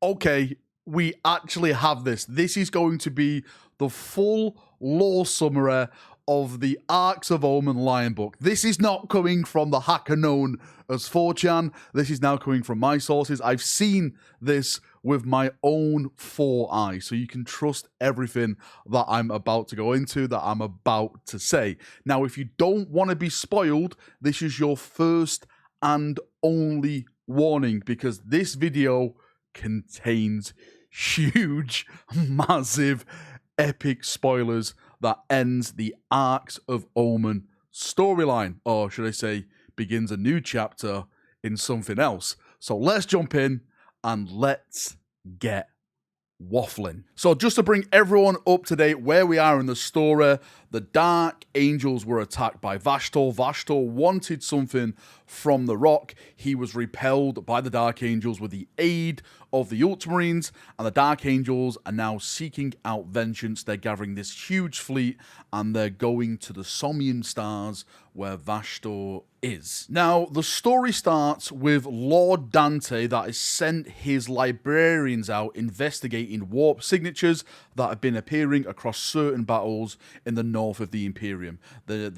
okay, we actually have this. This is going to be the full lore summary of the Arks of Omen Lion book. This is not coming from the hacker known as 4chan. This is now coming from my sources. I've seen this with my own 4 eyes, so you can trust everything that I'm about to go into, that I'm about to say. Now, if you don't want to be spoiled, this is your first and only warning, because this video contains huge, massive, epic spoilers that ends the Arks of Omen storyline, or should I say, begins a new chapter in something else. So let's jump in and let's get waffling. So just to bring everyone up to date where we are in the story, the Dark Angels were attacked by Vashtorr. Vashtorr wanted something from the rock. He was repelled by the Dark Angels with the aid of the Ultramarines, and the Dark Angels are now seeking out vengeance. They're gathering this huge fleet, and they're going to the Somnium Stars where Vashtorr is. Now, the story starts with Lord Dante that has sent his librarians out investigating warp signatures that have been appearing across certain battles in the north of the Imperium, the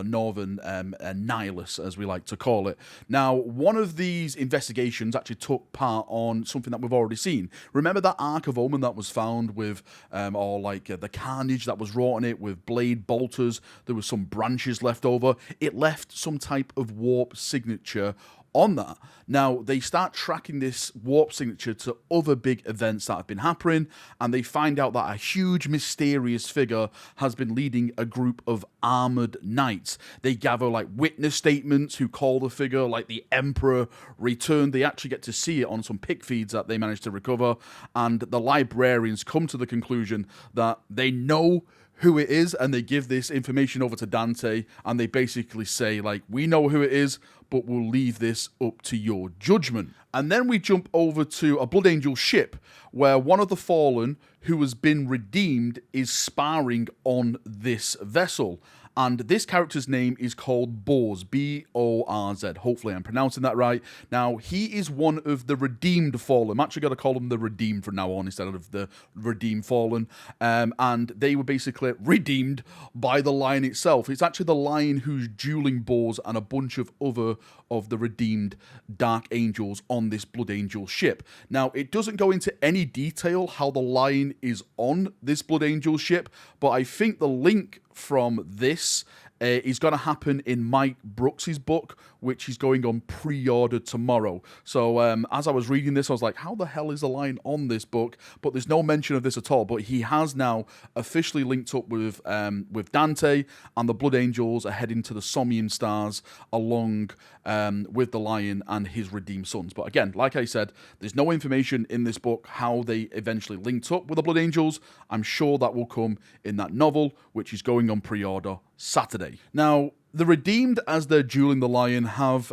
northern Nihilus, as we like to call it. Now, one of these investigations actually took part on something that we've already seen. Remember that Ark of Omen that was found with, the carnage that was wrought on it with blade bolters? There was some branches left over. It left some type of warp signature on that. Now, they start tracking this warp signature to other big events that have been happening, and they find out that a huge mysterious figure has been leading a group of armored knights. They gather like witness statements who call the figure like the Emperor returned. They actually get to see it on some pic feeds that they managed to recover, and the librarians come to the conclusion that they know who it is, and they give this information over to Dante, and they basically say, like, we know who it is, but we'll leave this up to your judgment. And then we jump over to a Blood Angel ship, where one of the Fallen, who has been redeemed, is sparring on this vessel. And this character's name is called Borz, B-O-R-Z. Hopefully I'm pronouncing that right. Now, he is one of the Redeemed Fallen. I'm actually going to call him the Redeemed from now on instead of the Redeemed Fallen. And they were basically redeemed by the Lion itself. It's actually the Lion who's dueling Borz and a bunch of other of the redeemed Dark Angels on this Blood Angel ship. Now, it doesn't go into any detail how the Lion is on this Blood Angel ship, but I think the link from this is going to happen in Mike Brooks's book, which is going on pre-order tomorrow. So as I was reading this, I was like, how the hell is the Lion on this book? But there's no mention of this at all. But he has now officially linked up with Dante, and the Blood Angels are heading to the Somnium Stars along with the Lion and his redeemed sons. But again, like I said, there's no information in this book how they eventually linked up with the Blood Angels. I'm sure that will come in that novel, which is going on pre-order Saturday. Now, the Redeemed, as they're dueling the Lion, have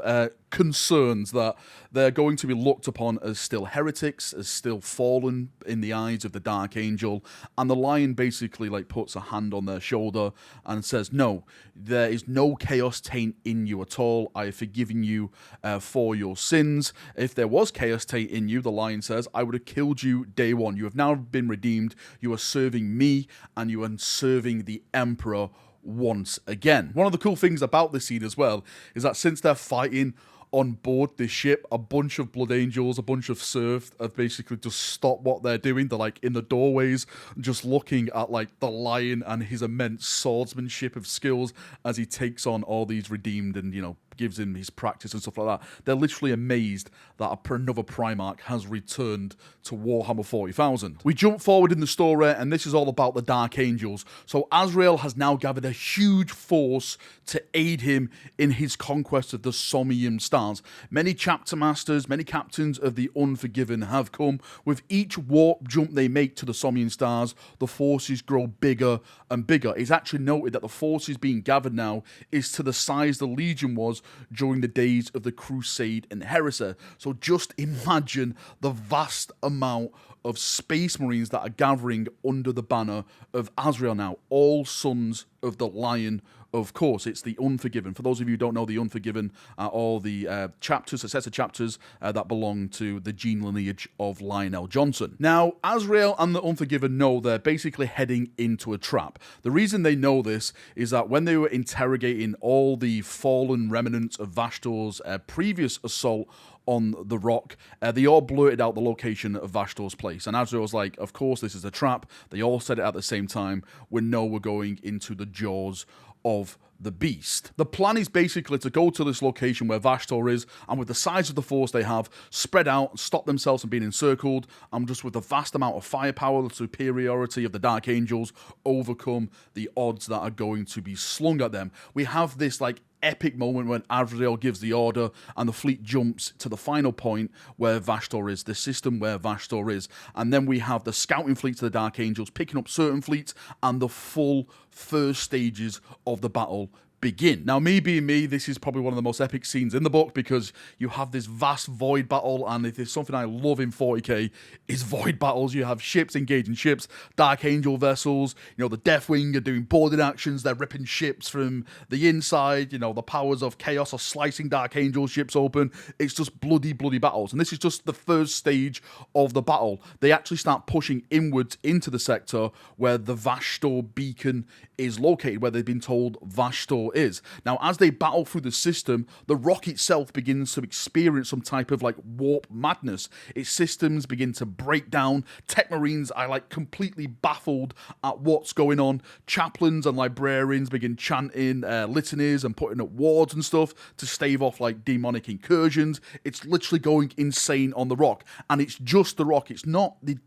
concerns that they're going to be looked upon as still heretics, as still fallen in the eyes of the Dark Angel, and the Lion basically like puts a hand on their shoulder and says, no, there is no chaos taint in you at all. I have forgiven you for your sins. If there was chaos taint in you, the Lion says, I would have killed you day one. You have now been redeemed. You are serving me, and you are serving the Emperor once again. One of the cool things about this scene as well is that since they're fighting on board this ship, a bunch of Blood Angels, a bunch of Serf have basically just stopped what they're doing. They're like in the doorways, just looking at like the Lion and his immense swordsmanship of skills as he takes on all these redeemed and, you know, gives him his practice and stuff like that. They're literally amazed that another Primarch has returned to Warhammer 40,000. We jump forward in the story, and this is all about the Dark Angels. So Azrael has now gathered a huge force to aid him in his conquest of the Somnium Stars. Many chapter masters, many captains of the Unforgiven have come. With each warp jump they make to the Somnium Stars, the forces grow bigger and bigger. It's actually noted that the forces being gathered now is to the size the Legion was during the days of the Crusade and Heresy. So just imagine the vast amount of Space Marines that are gathering under the banner of Azrael now, all sons of the Lion Of course, it's the Unforgiven. For those of you who don't know, the Unforgiven are all the chapters, a set of chapters that belong to the gene lineage of Lionel Johnson. Now, Azrael and the Unforgiven know they're basically heading into a trap. The reason they know this is that when they were interrogating all the fallen remnants of Vashtor's previous assault on the rock, they all blurted out the location of Vashtor's place. And Azrael's like, of course, this is a trap. They all said it at the same time. We know we're going into the jaws of the beast. The plan is basically to go to this location where Vashtorr is, and with the size of the force they have, spread out, stop themselves from being encircled, and just with the vast amount of firepower, the superiority of the Dark Angels, overcome the odds that are going to be slung at them. We have this like epic moment when Azrael gives the order and the fleet jumps to the final point where Vashtorr is, the system where Vashtorr is, and then we have the scouting fleets of the Dark Angels picking up certain fleets, and the full first stages of the battle begin. Now, me being me, this is probably one of the most epic scenes in the book, because you have this vast void battle, and if there's something I love in 40k, is void battles. You have ships engaging ships, Dark Angel vessels, you know, the Deathwing are doing boarding actions, they're ripping ships from the inside, you know, the powers of chaos are slicing Dark Angel ships open. It's just bloody battles, and this is just the first stage of the battle. They actually start pushing inwards into the sector where the Vashtorr beacon is located, where they've been told Vashtorr is. Now, as they battle through the system, the rock itself begins to experience some type of like warp madness. Its systems begin to break down. Tech Marines are like completely baffled at what's going on. Chaplains and librarians begin chanting litanies and putting up wards and stuff to stave off like demonic incursions. It's literally going insane on the rock, and it's just the rock. It's not the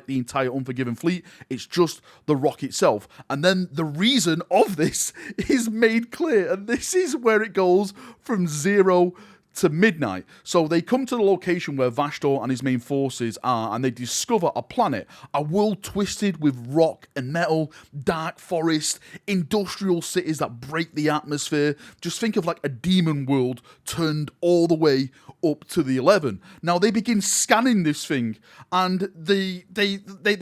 entire Unforgiven fleet. It's just the rock itself. And then the reason of this is made clear, and this is where it goes from 0 to midnight. So they come to the location where Vashtorr and his main forces are, and they discover a planet, a world twisted with rock and metal, dark forest, industrial cities that break the atmosphere. Just think of like a demon world turned all the way up to the 11. Now they begin scanning this thing, and they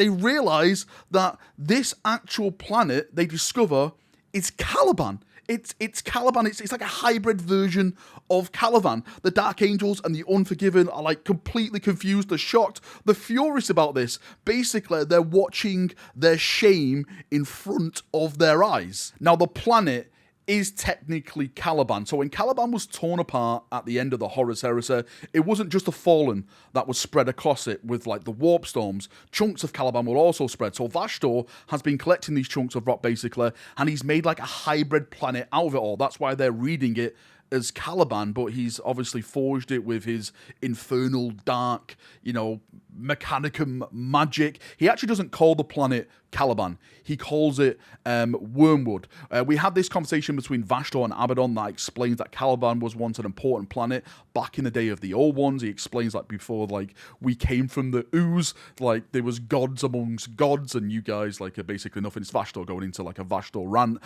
realize that this actual planet they discover is Caliban. It's Caliban. It's like a hybrid version of Caliban. The Dark Angels and the Unforgiven are like completely confused. They're shocked. They're furious about this. Basically, they're watching their shame in front of their eyes. Now, the planet is technically Caliban. So when Caliban was torn apart at the end of the Horus Heresy, it wasn't just the Fallen that was spread across it with like the warp storms. Chunks of Caliban were also spread. So Vashtorr has been collecting these chunks of rock basically, and he's made like a hybrid planet out of it all. That's why they're reading it as Caliban, but he's obviously forged it with his infernal, dark, you know, mechanicum magic. He actually doesn't call the planet Caliban. He calls it WYRMWOOD. We had this conversation between Vashtorr and Abbadon that explains that Caliban was once an important planet back in the day of the old ones. He explains like before, like, we came from the ooze, like there was gods amongst gods, and you guys like are basically nothing. It's Vashtorr going into like a Vashtorr rant.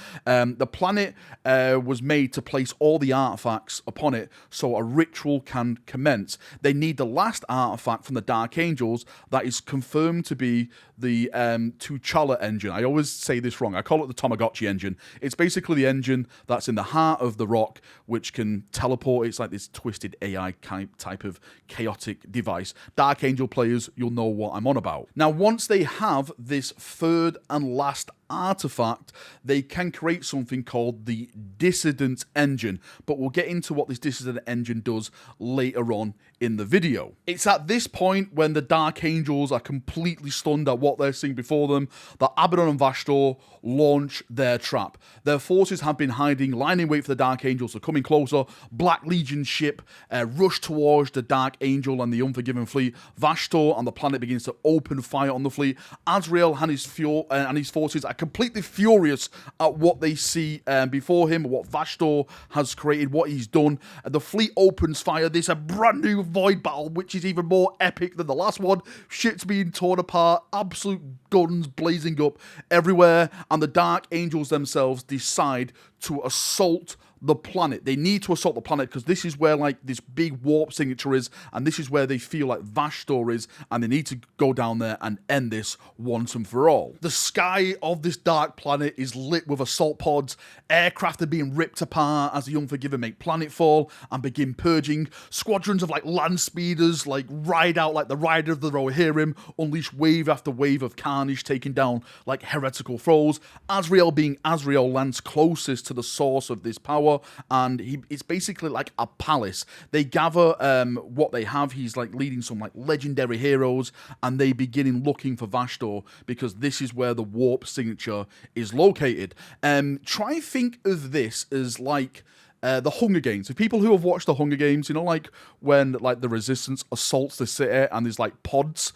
The planet was made to place all the artifacts upon it so a ritual can commence. They need the last artifact from the Dark Angels that is confirmed to be the T'Challa engine. I always say this wrong. I call it the Tamagotchi engine. It's basically the engine that's in the heart of the rock, which can teleport. It's like this twisted AI type of chaotic device. Dark Angel players, you'll know what I'm on about. Now, once they have this third and last artifact, they can create something called the Dissident engine, but we'll get into what this Dissident engine does later on in the video. It's at this point when the Dark Angels are completely stunned at what they're seeing before them that Abbadon and Vashtorr launch their trap. Their forces have been hiding, lying in wait for the Dark Angels to come in closer. Black Legion ship rush towards the Dark Angel and the Unforgiven fleet. Vashtorr and the planet begins to open fire on the fleet. Azrael and his forces are completely furious at what they see before him, what Vashtorr has created, what he's done. The fleet opens fire. There's a brand new void battle, which is even more epic than the last one. Ships being torn apart, absolute guns blazing up everywhere, and the Dark Angels themselves decide to assault the planet. They need to assault the planet because this is where like this big warp signature is, and this is where they feel like Vashtorr is, and they need to go down there and end this once and for all. The sky of this dark planet is lit with assault pods. Aircraft are being ripped apart as the Unforgiven make planetfall and begin purging. Squadrons of like land speeders like ride out like the rider of the Rohirrim, unleash wave after wave of carnage, taking down like heretical foes. Azrael, being Azrael, lands closest to the source of this power, and it's basically like a palace. They gather what they have. He's like leading some like legendary heroes, and they begin looking for Vashtorr because this is where the warp signature is located. Try and think of this as like the Hunger Games. For people who have watched the Hunger Games, you know, like when like the Resistance assaults the city and there's like pods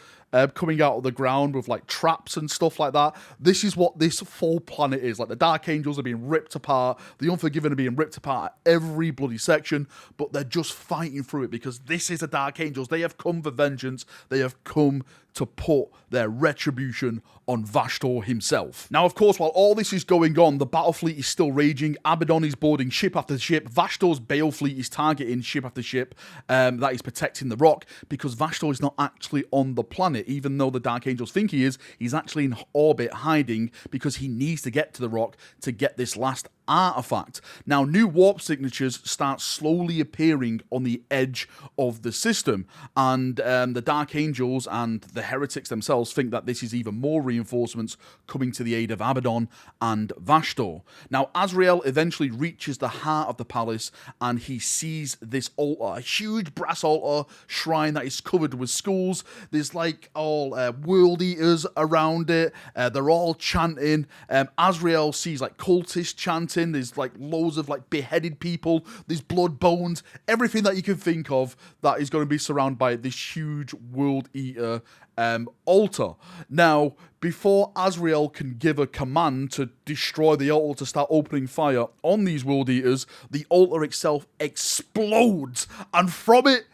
coming out of the ground with like traps and stuff like that. This is what this full planet is. Like the Dark Angels are being ripped apart, the Unforgiven are being ripped apart at every bloody section, but they're just fighting through it because this is the Dark Angels. They have come for vengeance. They have come to put their retribution on Vashtorr himself. Now, of course, while all this is going on, the battle fleet is still raging. Abbadon is boarding ship after ship. Vashtorr's Bale fleet is targeting ship after ship that is protecting the rock because Vashtorr is not actually on the planet. Even though the Dark Angels think he is, he's actually in orbit hiding because he needs to get to the rock to get this last artifact. Now, new warp signatures start slowly appearing on the edge of the system, and the Dark Angels and the heretics themselves think that this is even more reinforcements coming to the aid of Abbadon and Vashtorr. Now, Azrael eventually reaches the heart of the palace, and he sees this altar, a huge brass altar shrine that is covered with skulls. There's like all world eaters around it. They're all chanting. Azrael sees like cultists chanting. There's like loads of like beheaded people. There's blood, bones, everything that you can think of that is going to be surrounded by this huge world eater altar. Now, before Azrael can give a command to destroy the altar, to start opening fire on these world eaters, the altar itself explodes, and from it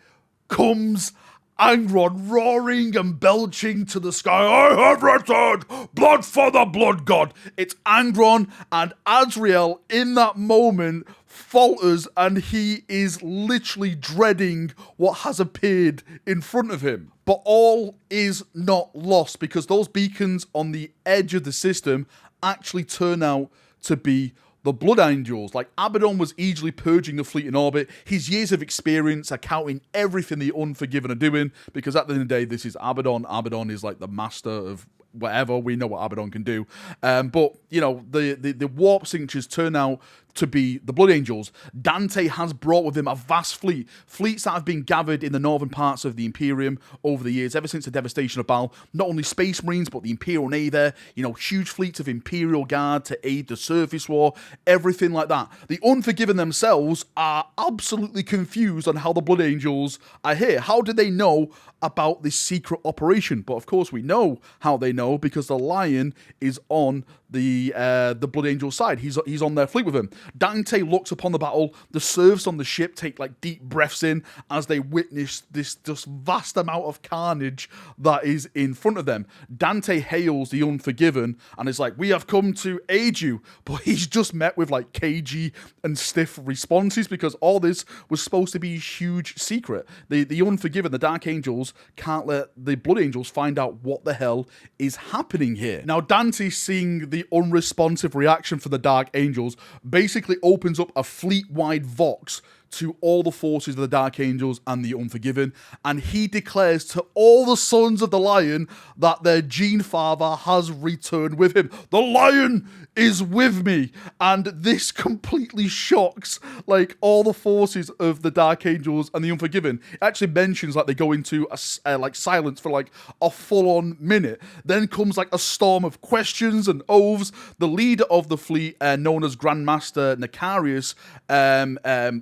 comes Angron, roaring and belching to the sky. I have returned! Blood for the blood god! It's Angron, and Azrael in that moment falters, and he is literally dreading what has appeared in front of him. But all is not lost, because those beacons on the edge of the system actually turn out to be the Blood Angels. Like, Abbadon was easily purging the fleet in orbit. His years of experience are counting everything the Unforgiven are doing, because at the end of the day, this is Abbadon. Abbadon is like the master of whatever. We know what Abbadon can do. But, you know, the warp signatures turn out to be the Blood Angels. Dante has brought with him a vast fleet. Fleets that have been gathered in the northern parts of the Imperium over the years, ever since the devastation of Baal. Not only Space Marines, but the Imperial Navy there. You know, huge fleets of Imperial Guard to aid the surface war. Everything like that. The Unforgiven themselves are absolutely confused on how the Blood Angels are here. How do they know about this secret operation? But of course we know how they know, because the Lion is on the Blood Angel side. He's on their fleet with him. Dante looks upon the battle. The serfs on the ship take like deep breaths in as they witness this just vast amount of carnage that is in front of them. Dante hails the Unforgiven and is like, "We have come to aid you," but he's just met with like cagey and stiff responses, because all this was supposed to be a huge secret. The Unforgiven, the Dark Angels, can't let the Blood Angels find out what the hell is happening here. Now, Dante, seeing the unresponsive reaction from the Dark Angels, basically opens up a fleet-wide vox to all the forces of the Dark Angels and the Unforgiven, and he declares to all the sons of the Lion that their Gene Father has returned with him. The Lion is with me, and this completely shocks like all the forces of the Dark Angels and the Unforgiven. It actually mentions like they go into a like silence for like a full-on minute. Then comes like a storm of questions and oaths. The leader of the fleet, known as Grandmaster Necarius,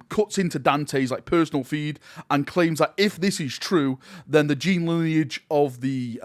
cuts into Dante's like personal feed and claims that if this is true, then the gene lineage of the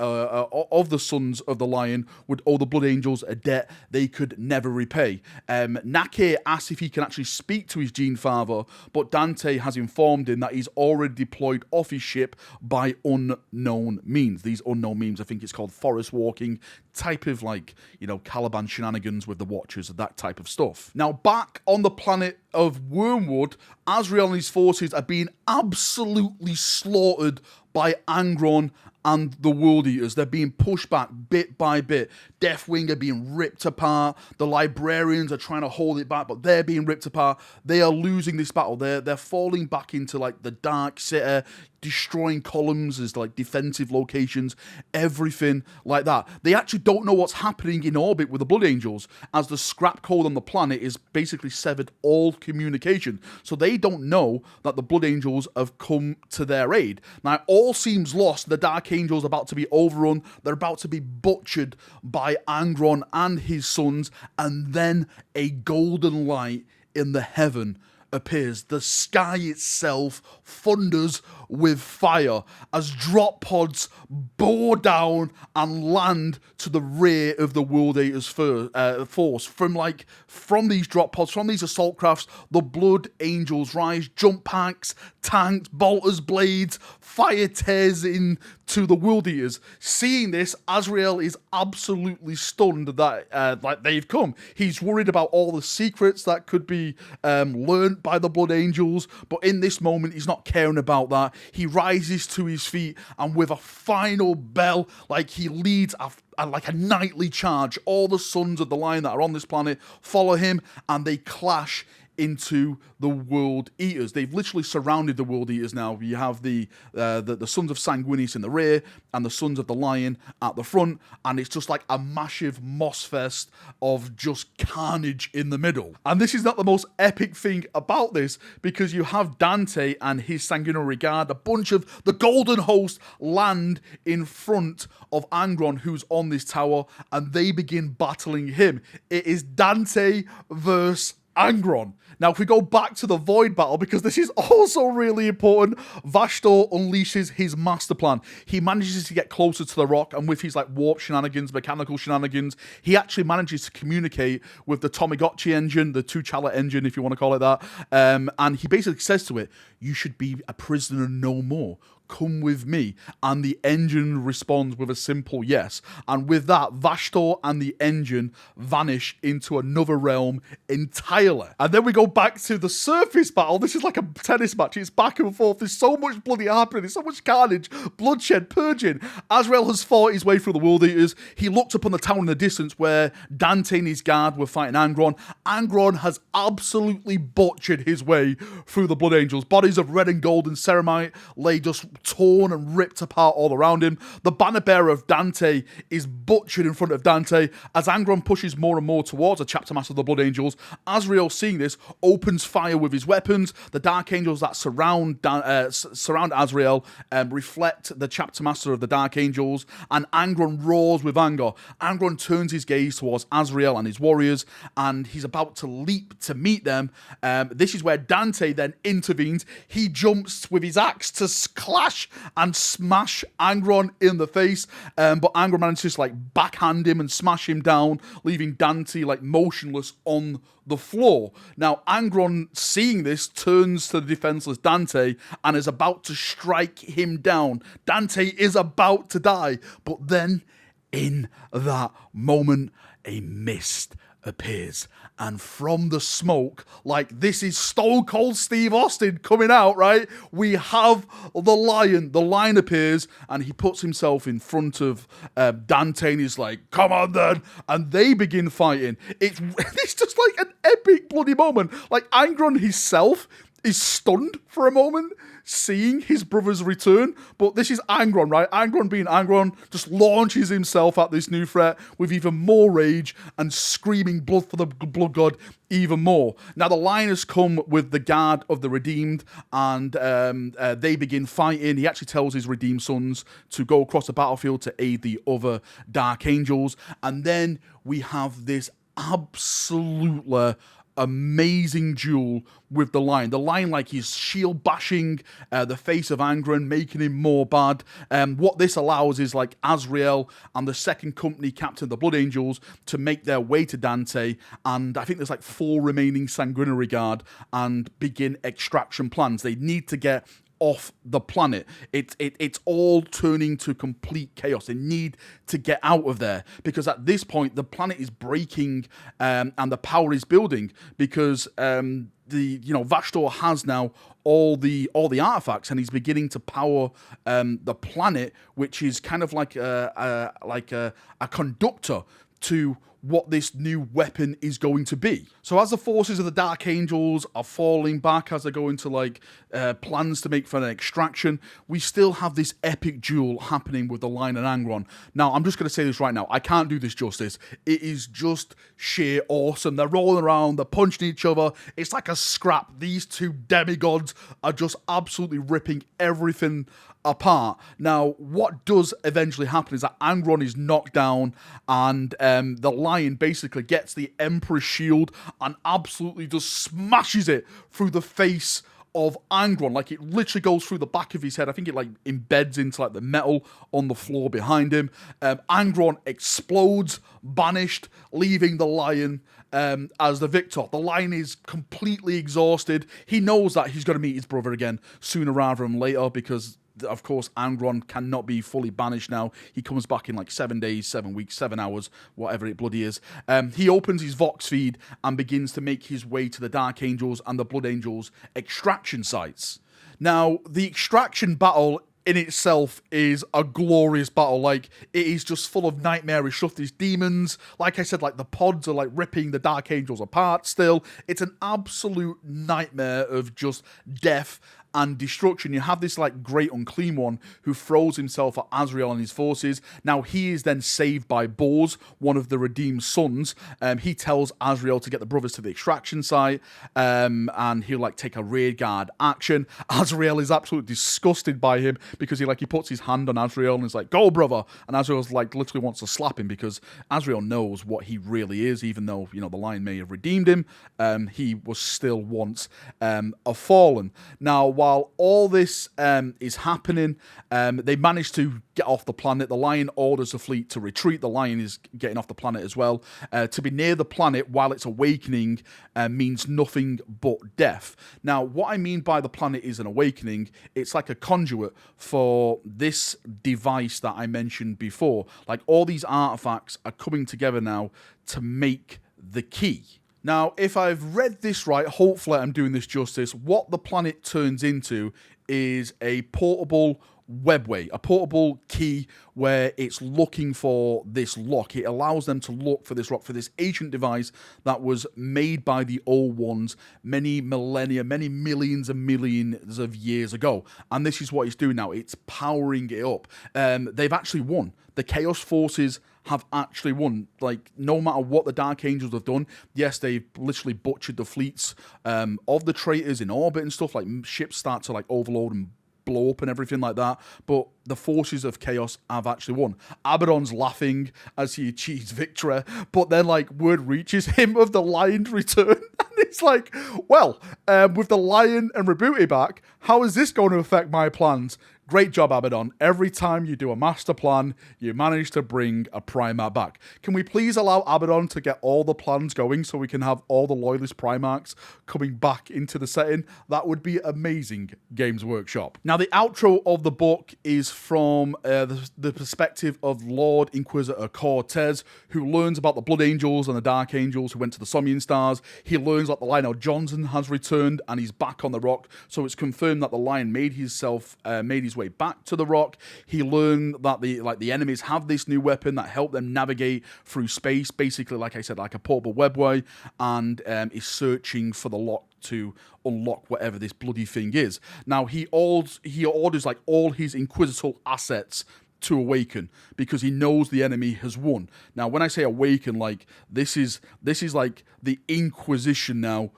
sons of the Lion would owe the Blood Angels a debt they could never repay. Nake asks if he can actually speak to his gene father, but Dante has informed him that he's already deployed off his ship by unknown means. These unknown means, I think it's called forest walking, type of like, you know, Caliban shenanigans with the Watchers, that type of stuff. Now, back on the planet of Wyrmwood, Azrael and his forces are being absolutely slaughtered by Angron and the World Eaters. They're being pushed back bit by bit. Deathwing are being ripped apart. The Librarians are trying to hold it back, but they're being ripped apart. They are losing this battle. They're falling back into like the Dark City, destroying columns as like defensive locations, everything like that. They actually don't know what's happening in orbit with the Blood Angels, as the scrap code on the planet is basically severed all communication. So they don't know that the Blood Angels have come to their aid. Now, it all seems lost. The Dark Angels are about to be overrun. They're about to be butchered by Angron and his sons, and then a golden light in the heaven appears. The sky itself thunders with fire as drop pods bore down and land to the rear of the World Eaters force. From these drop pods, from these assault crafts, the Blood Angels rise. Jump packs, tanks, bolters, blades, fire tears into the World Eaters. Seeing this, Azrael is absolutely stunned that they've come. He's worried about all the secrets that could be learned by the Blood Angels, but in this moment, he's not caring about that. He rises to his feet, and with a final bell, like he leads like a knightly charge. All the sons of the Lion that are on this planet follow him, and they clash into the World Eaters. They've literally surrounded the World Eaters now. You have the Sons of Sanguinius in the rear and the Sons of the Lion at the front, and it's just like a massive moss fest of just carnage in the middle. And this is not the most epic thing about this, because you have Dante and his Sanguinary Guard, a bunch of the Golden Host, land in front of Angron, who's on this tower, and they begin battling him. It is Dante versus Angron. Now, if we go back to the Void battle, because this is also really important, Vashtorr unleashes his master plan. He manages to get closer to the rock, and with his like warp shenanigans, mechanical shenanigans, he actually manages to communicate with the Tamagotchi engine, the Tuchala engine, if you want to call it that. And he basically says to it, "You should be a prisoner no more. Come with me." And the engine responds with a simple yes. And with that, Vashtorr and the engine vanish into another realm entirely. And then we go back to the surface battle. This is like a tennis match. It's back and forth. There's so much bloody happening. There's so much carnage, bloodshed, purging. Azrael has fought his way through the World Eaters. He looked upon the town in the distance where Dante and his guard were fighting Angron. Angron has absolutely butchered his way through the Blood Angels. Bodies of red and gold and ceramite lay just torn and ripped apart all around him. The banner bearer of Dante is butchered in front of Dante as Angron pushes more and more towards the chapter master of the Blood Angels. Azrael, seeing this, opens fire with his weapons. The Dark Angels that surround Azrael reflect the chapter master of the Dark Angels, and Angron roars with anger. Angron turns his gaze towards Azrael and his warriors, and he's about to leap to meet them. This is where Dante then intervenes. He jumps with his axe to clash and smash Angron in the face, but Angron manages to like backhand him and smash him down, leaving Dante like motionless on the floor. Now Angron, seeing this, turns to the defenseless Dante and is about to strike him down. Dante is about to die, but then in that moment a mist appears, and from the smoke, like this is Stone Cold Steve Austin coming out, right? We have the Lion. The Lion appears, and he puts himself in front of Dante, and he's like, "Come on then," and they begin fighting. It's just like an epic bloody moment. Like Angron himself is stunned for a moment, seeing his brother's return. But this is Angron, right? Angron being Angron just launches himself at this new threat with even more rage and screaming blood for the blood god even more. Now the Lion has come with the guard of the redeemed, and they begin fighting. He actually tells his redeemed sons to go across the battlefield to aid the other Dark Angels. And then we have this absolutely amazing duel with the Lion. The Lion, like, he's shield bashing the face of Angron, making him more bad. What this allows is like Azrael and the second company captain of the Blood Angels to make their way to Dante, and I think there's like 4 remaining Sanguinary Guard, and begin extraction plans. They need to get off the planet. It's all turning to complete chaos. They need to get out of there because at this point the planet is breaking and the power is building because Vashtorr has now all the artifacts and he's beginning to power the planet, which is kind of like a conductor to what this new weapon is going to be. So as the forces of the Dark Angels are falling back, as they go into plans to make for an extraction, we still have this epic duel happening with the Lion and Angron. Now, I'm just going to say this right now. I can't do this justice. It is just sheer awesome. They're rolling around, they're punching each other. It's like a scrap. These two demigods are just absolutely ripping everything apart. Now, what does eventually happen is that Angron is knocked down and the Lion basically gets the Emperor's shield and absolutely just smashes it through the face of Angron. Like, it literally goes through the back of his head. I think it embeds into the metal on the floor behind him. Angron explodes, banished, leaving the Lion as the victor. The Lion is completely exhausted. He knows that he's going to meet his brother again sooner rather than later because of course, Angron cannot be fully banished now. He comes back in 7 days, 7 weeks, 7 hours, whatever it bloody is. He opens his Vox feed and begins to make his way to the Dark Angels and the Blood Angels extraction sites. Now, the extraction battle in itself is a glorious battle. It is just full of nightmarish stuff. These demons, like I said, the pods are ripping the Dark Angels apart still. It's an absolute nightmare of just death and destruction. You have this great unclean one who throws himself at Azrael and his forces. Now he is then saved by Bors, one of the redeemed sons. He tells Azrael to get the brothers to the extraction site, and he'll take a rear guard action. Azrael is absolutely disgusted by him because he puts his hand on Azrael and is like, "Go, brother!" And Azrael's literally wants to slap him because Azrael knows what he really is, even though the Lion may have redeemed him. He was still once a fallen. Now, while all this is happening, they manage to get off the planet. The Lion orders the fleet to retreat. The Lion is getting off the planet as well. To be near the planet while it's awakening means nothing but death. Now, what I mean by the planet is an awakening, it's like a conduit for this device that I mentioned before. All these artifacts are coming together now to make the key. Now, if I've read this right, hopefully I'm doing this justice, what the planet turns into is a portable webway, a portable key where it's looking for this lock. It allows them to look for this rock, for this ancient device that was made by the Old Ones many millennia, many millions and millions of years ago. And this is what it's doing now. It's powering it up. They've actually won. The Chaos Forces have actually won. No matter what the Dark Angels have done, yes, they've literally butchered the fleets of the traitors in orbit and stuff. Ships start to overload and blow up and everything like that, but the forces of chaos have actually won. Abbadon's laughing as he achieves victory, but then word reaches him of the Lion's return, and it's with the Lion and Rebooty back, how is this going to affect my plans? Great job, Abbadon. Every time you do a master plan, you manage to bring a Primarch back. Can we please allow Abbadon to get all the plans going so we can have all the Loyalist Primarchs coming back into the setting? That would be amazing, Games Workshop. Now, the outro of the book is from the perspective of Lord Inquisitor Cortez, who learns about the Blood Angels and the Dark Angels who went to the Somnian Stars. He learns that the Lionel Johnson has returned and he's back on the rock, so it's confirmed that the Lion made his way back to the rock. He learned that the enemies have this new weapon that helped them navigate through space, basically, like I said, like a portable webway, and is searching for the lock to unlock whatever this bloody thing is. Now, he orders all his Inquisitorial assets to awaken because he knows the enemy has won. Now, when I say awaken, this is the Inquisition now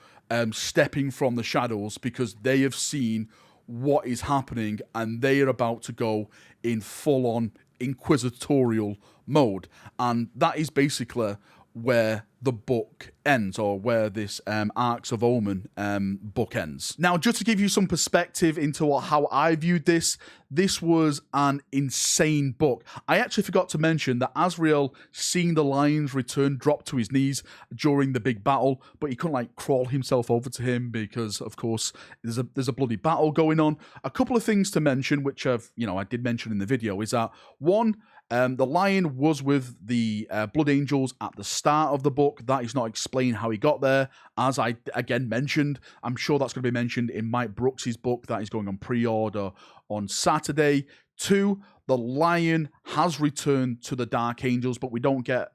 stepping from the shadows because they have seen what is happening and they are about to go in full-on inquisitorial mode, and that is basically where the book ends, or where this Arks of Omen book ends. Now, just to give you some perspective into how I viewed this, this was an insane book. I actually forgot to mention that Azrael, seeing the lions return, dropped to his knees during the big battle, but he couldn't like crawl himself over to him because, of course, there's a bloody battle going on. A couple of things to mention, which I did mention in the video, is that one, the lion was with the Blood Angels at the start of the book. That is not explained how he got there. As I, again, mentioned, I'm sure that's going to be mentioned in Mike Brooks' book that is going on pre-order on Saturday. 2, the lion has returned to the Dark Angels, but we don't get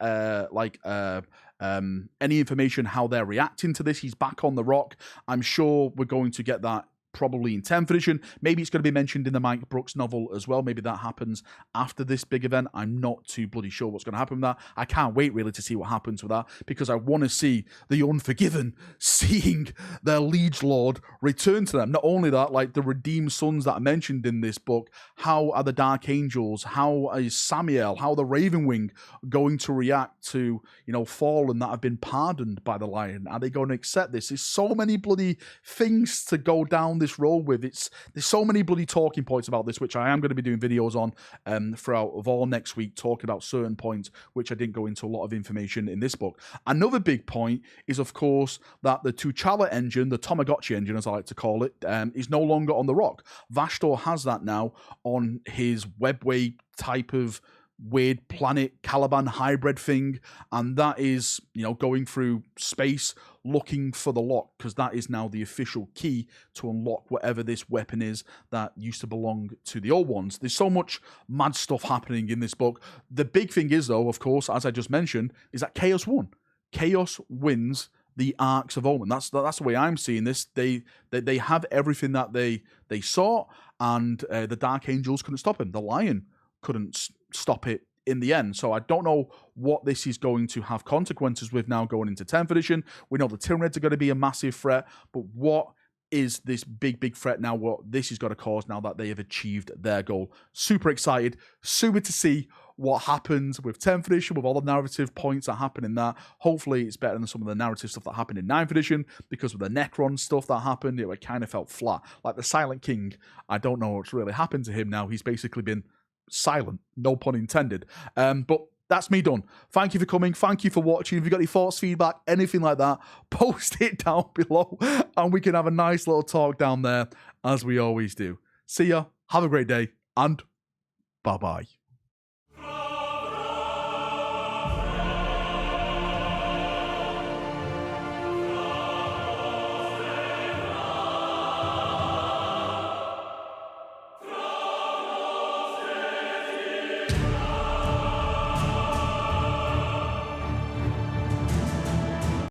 any information how they're reacting to this. He's back on the rock. I'm sure we're going to get that probably in 10th edition. Maybe it's going to be mentioned in the Mike Brooks novel as well. Maybe that happens after this big event. I'm not too bloody sure what's going to happen with that. I can't wait really to see what happens with that, because I want to see the Unforgiven seeing their liege lord return to them. Not only that, like the redeemed sons that are mentioned in this book, how are the Dark Angels, how is Samael, how the Ravenwing going to react to, fallen that have been pardoned by the lion? Are they going to accept this? There's so many bloody things to go down this road with. There's so many bloody talking points about this, which I am going to be doing videos on throughout of all next week, talking about certain points which I didn't go into a lot of information in this book. Another big point is, of course, that the T'Challa engine, the Tamagotchi engine as I like to call it, is no longer on the rock. Vashtorr has that now on his webway type of weird planet Caliban hybrid thing, and that is going through space looking for the lock, because that is now the official key to unlock whatever this weapon is that used to belong to the old ones. There's so much mad stuff happening in this book. The big thing is, though, of course, as I just mentioned, is that Chaos won. Chaos wins the Arks of Omen. That's the way I'm seeing this. They have everything that they sought, and the Dark Angels couldn't stop him. The Lion couldn't stop it in the end. So I don't know what this is going to have consequences with now going into 10th edition. We know the Tyranids are going to be a massive threat, but what is this big threat now? What this is going to cause now that they have achieved their goal? Super excited, super to see what happens with 10th edition, with all the narrative points that happen in that. Hopefully it's better than some of the narrative stuff that happened in 9th edition, because with the Necron stuff that happened, it kind of felt flat. Like the Silent King, I don't know what's really happened to him now. He's basically been silent, no pun intended. But that's me done. Thank you for coming. Thank you for watching. If you've got any thoughts, feedback, anything like that, post it down below and we can have a nice little talk down there as we always do. See ya. Have a great day and bye-bye.